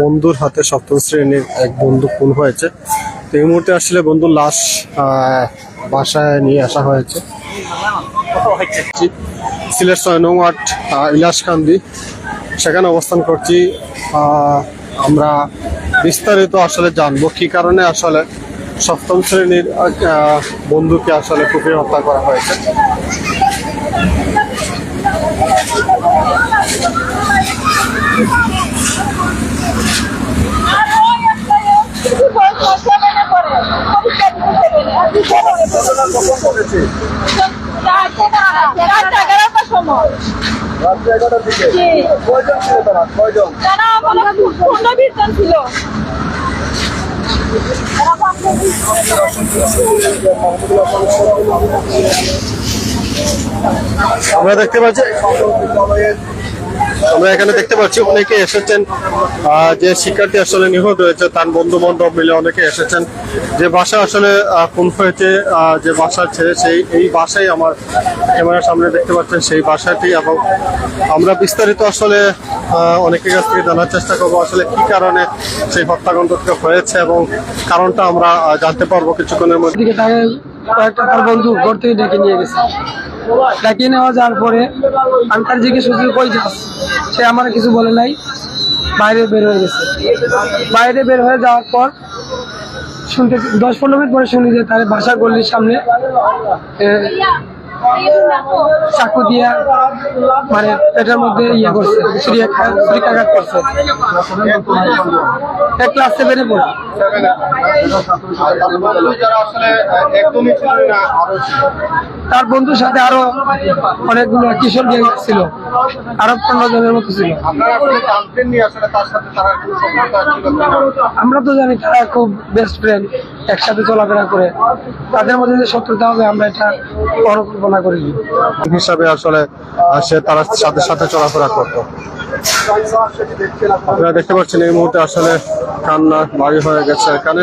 বন্ধুর হাতে সপ্তম শ্রেণীর এক বন্ধু খুন হয়েছে। তো এই মুহূর্তে আসলে বন্ধুর লাশ বাসায় নিয়ে আসা হয়েছে। সিলেট ৬ নং ওয়ার্ড ইলাশকান্দি, সেখানে অবস্থান করছি। আমরা বিস্তারিত আসলে জানবো কি কারণে আসলে সপ্তম শ্রেণীর বন্ধুকে আসলে কুপিয়ে হত্যা করা হয়েছে। আমরা এখানে দেখতে পাচ্ছি অনেকে এসেছেন, যে শিক্ষার্থী আসলে নিহত হয়েছে তার বন্ধু বান্ধব মিলে অনেকে এসেছেন। যে বাসা আসলে খুন হয়েছে, যে বাসা ছেড়ে এই বাসাই আমার ক্যামেরার সামনে দেখতে পাচ্ছেন, সেই বাসাটি। এবং আমরা বিস্তারিত আসলে অনেকের কাছ থেকে জানার চেষ্টা করবো আসলে কি কারণে সেই হত্যাকাণ্ডটা হয়েছে এবং কারণটা আমরা জানতে পারবো কিছুক্ষণের মধ্যে। কয়েকটা তার বন্ধু ঘর থেকে ডেকে নিয়ে গেছে। ডেকে নেওয়া যাওয়ার পরে আমি তার জিজ্ঞেস করছি কই যাস, সে আমার কিছু বলে নাই, বাইরে বের হয়ে গেছে। বাইরে বের হয়ে যাওয়ার পর শুনতে 10-15 মিনিট পরে শুনি যে তার বাসার গল্লির সামনে চাকু দিয়া মানে পেটের মধ্যে ইয়ে করছে, ছুরিকাঘাত করছে। ক্লাস 7-এ পড়ে। তার বন্ধুর সাথে আরো অনেকগুলো কিশোর গ্যাং ছিল, আরো 15 জনের মতো ছিল। আমরা তো জানি তারা খুব বেস্ট ফ্রেন্ড, একসাথে চলাফেরা করে। তাদের মধ্যে যে শত্রুতা হবে আমরা এটা পরিকল্পনা করি হিসাবে আসলে সে তার সাথে সাথে চলাফেরা করতো। আপনারা দেখতে পাচ্ছেন এই মুহূর্তে আসলে কান্না বাড়ি হয়ে গেছে এখানে।